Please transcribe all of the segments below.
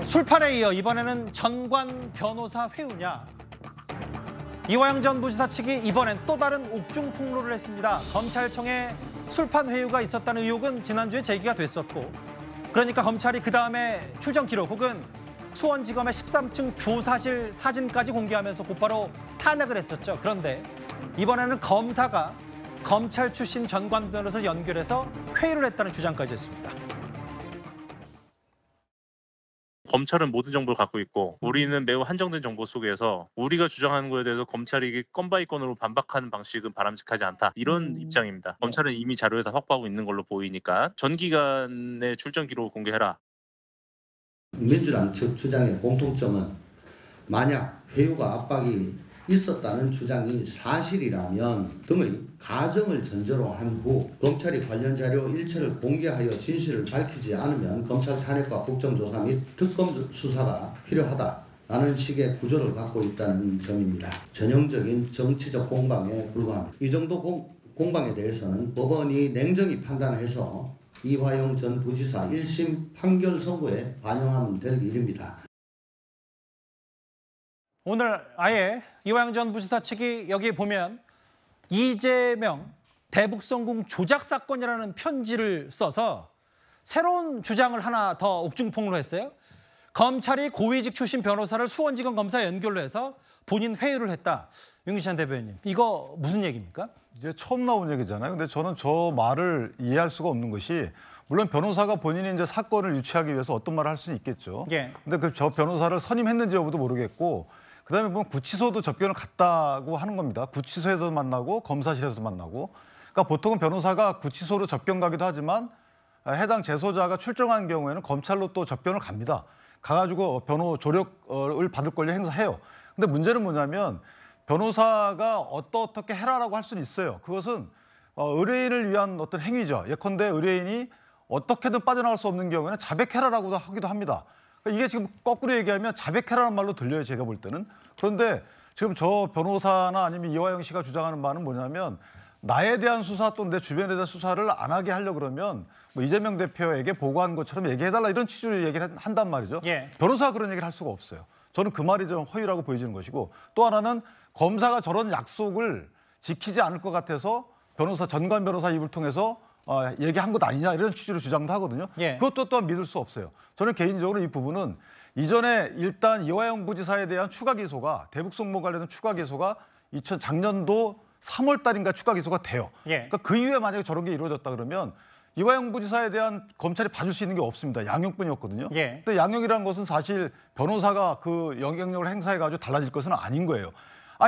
술판에 이어 이번에는 전관 변호사 회유냐. 이화영 전 부지사 측이 이번엔 또 다른 옥중 폭로를 했습니다. 검찰청에 술판 회유가 있었다는 의혹은 지난주에 제기가 됐었고, 그러니까 검찰이 그다음에 출정 기록 혹은 수원지검의 13층 조사실 사진까지 공개하면서 곧바로 탄핵을 했었죠. 그런데 이번에는 검사가 검찰 출신 전관 변호사를 연결해서 회유를 했다는 주장까지 했습니다. 검찰은 모든 정보를 갖고 있고 우리는 매우 한정된 정보 속에서 우리가 주장하는 거에 대해서 검찰이 건 바이 건으로 반박하는 방식은 바람직하지 않다. 이런 입장입니다. 검찰은 이미 자료를 다 확보하고 있는 걸로 보이니까 전 기간의 출정 기록을 공개해라. 민주당 측 주장의 공통점은 만약 회유가 압박이 있었다는 주장이 사실이라면 등의 가정을 전제로 한 후 검찰이 관련 자료 일체를 공개하여 진실을 밝히지 않으면 검찰 탄핵과 국정조사 및 특검 수사가 필요하다라는 식의 구조를 갖고 있다는 점입니다. 전형적인 정치적 공방에 불과합니다. 이 정도 공방에 대해서는 법원이 냉정히 판단해서 이화영 전 부지사 1심 판결 선고에 반영하면 될 일입니다. 오늘 아예 이화영 전 부지사 측이 여기에 보면 이재명 대북성공 조작 사건이라는 편지를 써서 새로운 주장을 하나 더 옥중폭로했어요. 검찰이 고위직 출신 변호사를 수원지검 검사에 연결로 해서 본인 회유를 했다. 윤기찬 대변인, 이거 무슨 얘기입니까? 이제 처음 나온 얘기잖아요. 근데 저는 저 말을 이해할 수가 없는 것이, 물론 변호사가 본인이 이제 사건을 유치하기 위해서 어떤 말을 할 수는 있겠죠. 예. 근데 그 저 변호사를 선임했는지 여부도 모르겠고, 그다음에 보면 구치소도 접견을 갔다고 하는 겁니다. 구치소에서 만나고 검사실에서 만나고. 그러니까 보통은 변호사가 구치소로 접견 가기도 하지만 해당 재소자가 출정한 경우에는 검찰로 또 접견을 갑니다. 가가지고 변호 조력을 받을 권리 행사해요. 근데 문제는 뭐냐면 변호사가 어떻게 해라라고 할 수는 있어요. 그것은 의뢰인을 위한 어떤 행위죠. 예컨대 의뢰인이 어떻게든 빠져나갈 수 없는 경우에는 자백해라라고도 하기도 합니다. 이게 지금 거꾸로 얘기하면 자백해라는 말로 들려요, 제가 볼 때는. 그런데 지금 저 변호사나 아니면 이화영 씨가 주장하는 바는 뭐냐면, 나에 대한 수사 또는 내 주변에 대한 수사를 안 하게 하려고 그러면 뭐 이재명 대표에게 보고한 것처럼 얘기해달라, 이런 취지로 얘기를 한단 말이죠. 예. 변호사가 그런 얘기를 할 수가 없어요. 저는 그 말이 좀 허위라고 보여지는 것이고, 또 하나는 검사가 저런 약속을 지키지 않을 것 같아서 전관 변호사 입을 통해서 얘기한 것 아니냐, 이런 취지로 주장도 하거든요. 예. 그것도 또한 믿을 수 없어요. 저는 개인적으로 이 부분은 이전에 일단 이화영 부지사에 대한 추가 기소가, 대북송모 관련된 추가 기소가 작년도 3월 달인가 추가 기소가 돼요. 예. 그러니까 그 이후에 만약에 저런 게 이루어졌다 그러면 이화영 부지사에 대한 검찰이 봐줄 수 있는 게 없습니다. 양형뿐이었거든요. 예. 근데 양형이라는 것은 사실 변호사가 그 영향력을 행사해가지고 달라질 것은 아닌 거예요.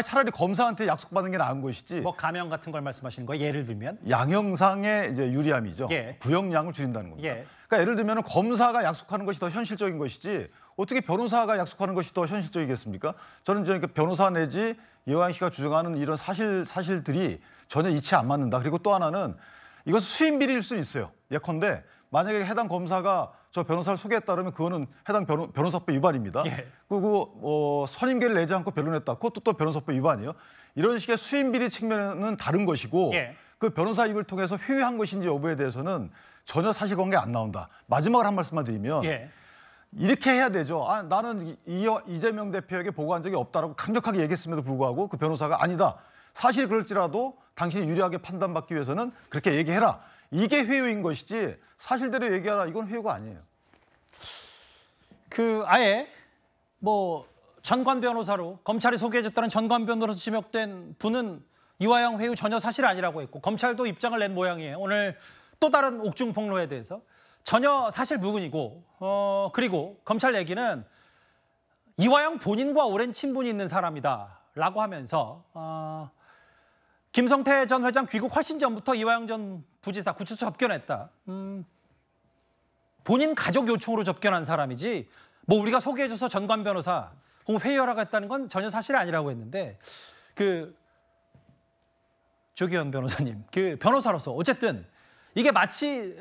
차라리 검사한테 약속받는 게 나은 것이지. 뭐 가명 같은 걸 말씀하시는 거예요? 예를 들면? 양형상의 이제 유리함이죠. 예. 구형량을 줄인다는 겁니다. 예. 그러니까 예를 들면 검사가 약속하는 것이 더 현실적인 것이지 어떻게 변호사가 약속하는 것이 더 현실적이겠습니까? 저는 이제 변호사 내지 이화영 씨가 주장하는 이런 사실들이 전혀 이치에 안 맞는다. 그리고 또 하나는 이것은 수임 비리일 수는 있어요. 예컨대 만약에 해당 검사가 저 변호사를 소개했다 그러면 그거는 해당 변호사법 위반입니다. 예. 그리고 선임계를 내지 않고 변론했다. 그것도 또 변호사법 위반이에요. 이런 식의 수임 비리 측면은 다른 것이고, 예. 그 변호사 입을 통해서 회유한 것인지 여부에 대해서는 전혀 사실관계 안 나온다. 마지막으로 한 말씀만 드리면, 예. 이렇게 해야 되죠. 나는 이재명 대표에게 보고한 적이 없다라고 강력하게 얘기했음에도 불구하고 그 변호사가 아니다. 사실이 그럴지라도 당신이 유리하게 판단받기 위해서는 그렇게 얘기해라. 이게 회유인 것이지 사실대로 얘기하라, 이건 회유가 아니에요. 아예 뭐 전관 변호사로 검찰이 소개해줬다는 전관 변호사로 지목된 분은 이화영 회유 전혀 사실 아니라고 했고, 검찰도 입장을 낸 모양이에요. 오늘 또 다른 옥중 폭로에 대해서 전혀 사실 무근이고, 그리고 검찰 얘기는 이화영 본인과 오랜 친분이 있는 사람이다라고 하면서 김성태 전 회장 귀국 훨씬 전부터 이화영 전 부지사 구치소 접견했다. 본인 가족 요청으로 접견한 사람이지 뭐 우리가 소개해줘서 전관 변호사 혹은 회유하라고 했다는 건 전혀 사실이 아니라고 했는데, 조기현 변호사님, 변호사로서 어쨌든 이게 마치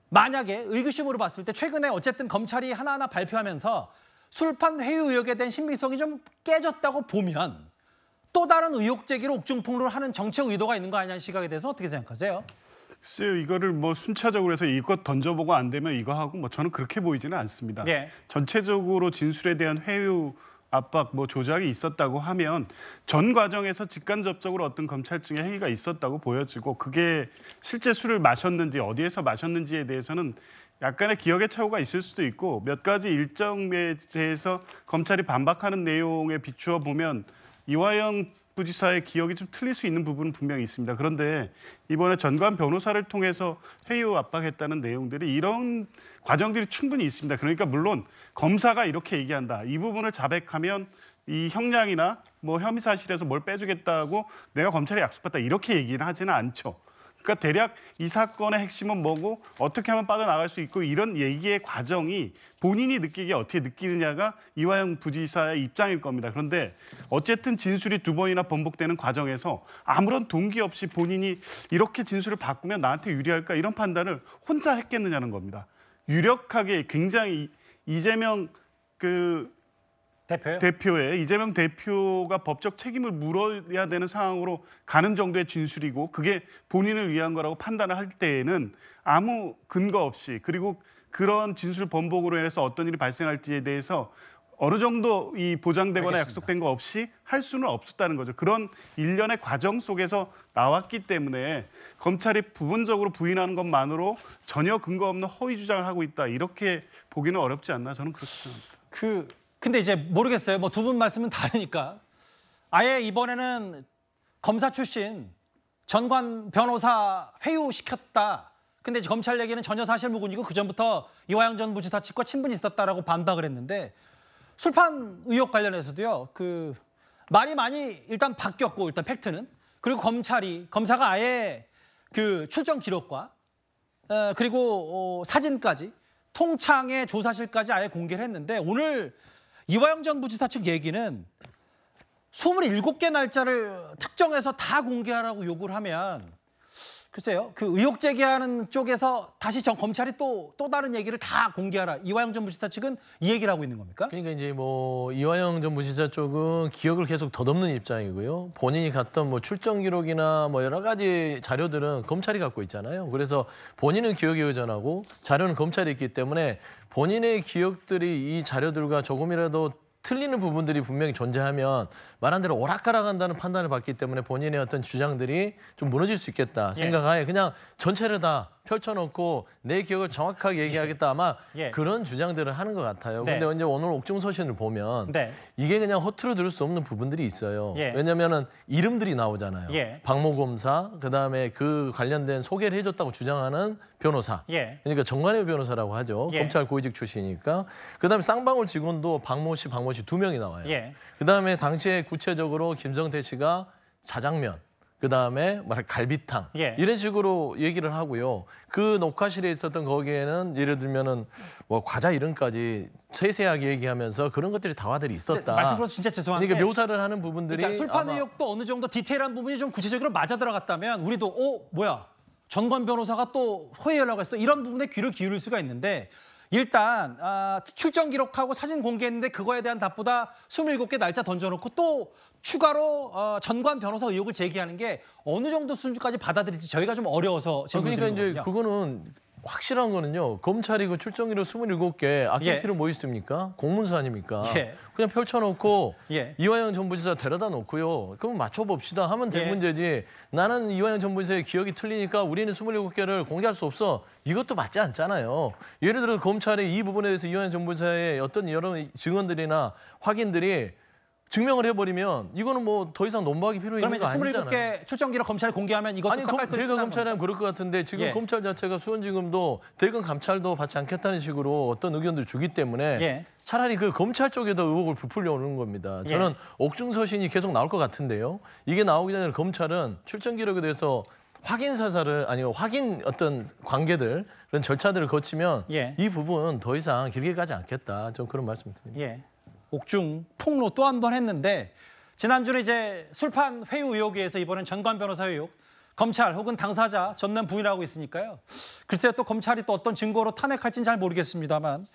만약에 의구심으로 봤을 때 최근에 어쨌든 검찰이 하나하나 발표하면서 술판 회유 의혹에 대한 신빙성이 좀 깨졌다고 보면 또 다른 의혹 제기로 옥중 폭로를 하는 정치적 의도가 있는 거 아니냐는 시각에 대해서 어떻게 생각하세요? 글쎄요, 이거를 뭐 순차적으로 해서 이것 던져보고 안 되면 이거 하고 뭐 저는 그렇게 보이지는 않습니다. 예. 전체적으로 진술에 대한 회유 압박, 뭐 조작이 있었다고 하면 전 과정에서 직간접적으로 어떤 검찰청의 행위가 있었다고 보여지고 그게 실제 술을 마셨는지 어디에서 마셨는지에 대해서는 약간의 기억의 착오가 있을 수도 있고 몇 가지 일정에 대해서 검찰이 반박하는 내용에 비추어 보면 이화영 부지사의 기억이 좀 틀릴 수 있는 부분은 분명히 있습니다. 그런데 이번에 전관 변호사를 통해서 회유 압박했다는 내용들이 이런 과정들이 충분히 있습니다. 그러니까 물론 검사가 이렇게 얘기한다. 이 부분을 자백하면 이 형량이나 뭐 혐의 사실에서 뭘 빼주겠다고 내가 검찰에 약속했다 이렇게 얘기는 하지는 않죠. 그러니까 대략 이 사건의 핵심은 뭐고 어떻게 하면 빠져나갈 수 있고 이런 얘기의 과정이 본인이 느끼기에 어떻게 느끼느냐가 이화영 부지사의 입장일 겁니다. 그런데 어쨌든 진술이 두 번이나 번복되는 과정에서 아무런 동기 없이 본인이 이렇게 진술을 바꾸면 나한테 유리할까 이런 판단을 혼자 했겠느냐는 겁니다. 유력하게 굉장히 이재명 대표요? 이재명 대표가 법적 책임을 물어야 되는 상황으로 가는 정도의 진술이고 그게 본인을 위한 거라고 판단을 할 때에는 아무 근거 없이 그리고 그런 진술 번복으로 인해서 어떤 일이 발생할지에 대해서 어느 정도 이 보장되거나 알겠습니다. 약속된 거 없이 할 수는 없었다는 거죠. 그런 일련의 과정 속에서 나왔기 때문에 검찰이 부분적으로 부인하는 것만으로 전혀 근거 없는 허위 주장을 하고 있다. 이렇게 보기는 어렵지 않나 저는 그렇게 생각합니다. 근데 이제 모르겠어요. 뭐 두 분 말씀은 다르니까 아예 이번에는 검사 출신 전관 변호사 회유시켰다. 근데 이제 검찰 얘기는 전혀 사실무근이고 그전부터 이화영 전 부지사 측과 친분이 있었다라고 반박을 했는데 술판 의혹 관련해서도요. 말이 많이 일단 바뀌었고 일단 팩트는 그리고 검사가 아예 출정 기록과 그리고 사진까지 통창의 조사실까지 아예 공개를 했는데 오늘 이화영 전 부지사 측 얘기는 27개 날짜를 특정해서 다 공개하라고 요구를 하면 글쎄요. 의혹 제기하는 쪽에서 다시 검찰이 또 다른 얘기를 다 공개하라. 이화영 전 부지사 측은 이 얘기를 하고 있는 겁니까? 그러니까 이제 뭐 이화영 전 부지사 쪽은 기억을 계속 더듬는 입장이고요. 본인이 갔던 뭐 출정 기록이나 뭐 여러 가지 자료들은 검찰이 갖고 있잖아요. 그래서 본인은 기억이 의존하고 자료는 검찰이 있기 때문에 본인의 기억들이 이 자료들과 조금이라도 틀리는 부분들이 분명히 존재하면 말한 대로 오락가락한다는 판단을 받기 때문에 본인의 어떤 주장들이 좀 무너질 수 있겠다 생각하에 그냥 전체를 다 펼쳐놓고 내 기억을 정확하게 얘기하겠다 아마 그런 주장들을 하는 것 같아요. 네. 근데 이제 오늘 옥중서신을 보면 네. 이게 그냥 허투루 들을 수 없는 부분들이 있어요. 예. 왜냐면은 이름들이 나오잖아요. 예. 박모 검사, 그다음에 그 관련된 소개를 해줬다고 주장하는 변호사. 예. 그러니까 정관의 변호사라고 하죠. 예. 검찰 고위직 출신이니까. 그다음에 쌍방울 직원도 박모 씨, 박모 씨 두 명이 나와요. 예. 그다음에 당시에 구체적으로 김성태 씨가 자장면, 그다음에 갈비탕 예. 이런 식으로 얘기를 하고요. 그 녹화실에 있었던 거기에는 예를 들면은 뭐 과자 이름까지 세세하게 얘기하면서 그런 것들이 다화들이 있었다. 말씀 들어서 진짜 죄송한데 그러니까 묘사를 하는 부분들이 그러니까 술판 아마 의혹도 어느 정도 디테일한 부분이 좀 구체적으로 맞아 들어갔다면 우리도 뭐야 전관 변호사가 또 호의하려고 했어 이런 부분에 귀를 기울일 수가 있는데 일단 출정 기록하고 사진 공개했는데 그거에 대한 답보다 27개 날짜 던져놓고 또 추가로 전관 변호사 의혹을 제기하는 게 어느 정도 수준까지 받아들일지 저희가 좀 어려워서 질문 그러니까 드리는 이제 거거든요. 그거는 확실한 거는요. 검찰이 그 출정 기록 27개 아낄 예. 필요 뭐 있습니까? 공문서 아닙니까? 예. 그냥 펼쳐놓고 예. 이화영 전 부지사 데려다 놓고요. 그럼 맞춰봅시다 하면 될 예. 문제지. 나는 이화영 전 부지사의 기억이 틀리니까 우리는 27개를 공개할 수 없어. 이것도 맞지 않잖아요. 예를 들어서 검찰이 이 부분에 대해서 이화영 전 부지사의 어떤 여러 증언들이나 확인들이 증명을 해버리면 이거는 뭐 더 이상 논박이 필요 있는 그러면 거 이제 아니잖아요. 27개 출정 기록 검찰이 공개하면 이것도 아니 깎을 제가 검찰이면 그럴 것 같은데 지금 예. 검찰 자체가 수원지검도 대검 감찰도 받지 않겠다는 식으로 어떤 의견들 주기 때문에 예. 차라리 그 검찰 쪽에다 의혹을 부풀려오는 겁니다. 저는 옥중서신이 계속 나올 것 같은데요. 이게 나오기 전에 검찰은 출정 기록에 대해서 확인 사살을 확인 어떤 관계들 그런 절차들을 거치면 예. 이 부분 더 이상 길게 가지 않겠다. 좀 그런 말씀드립니다. 예. 옥중 폭로 또 한 번 했는데 지난주는 이제 술판 회유 의혹에 의해서 이번엔 전관 변호사 의혹 검찰 혹은 당사자 전면 부인하고 있으니까요. 글쎄요 또 검찰이 또 어떤 증거로 탄핵할지는 잘 모르겠습니다만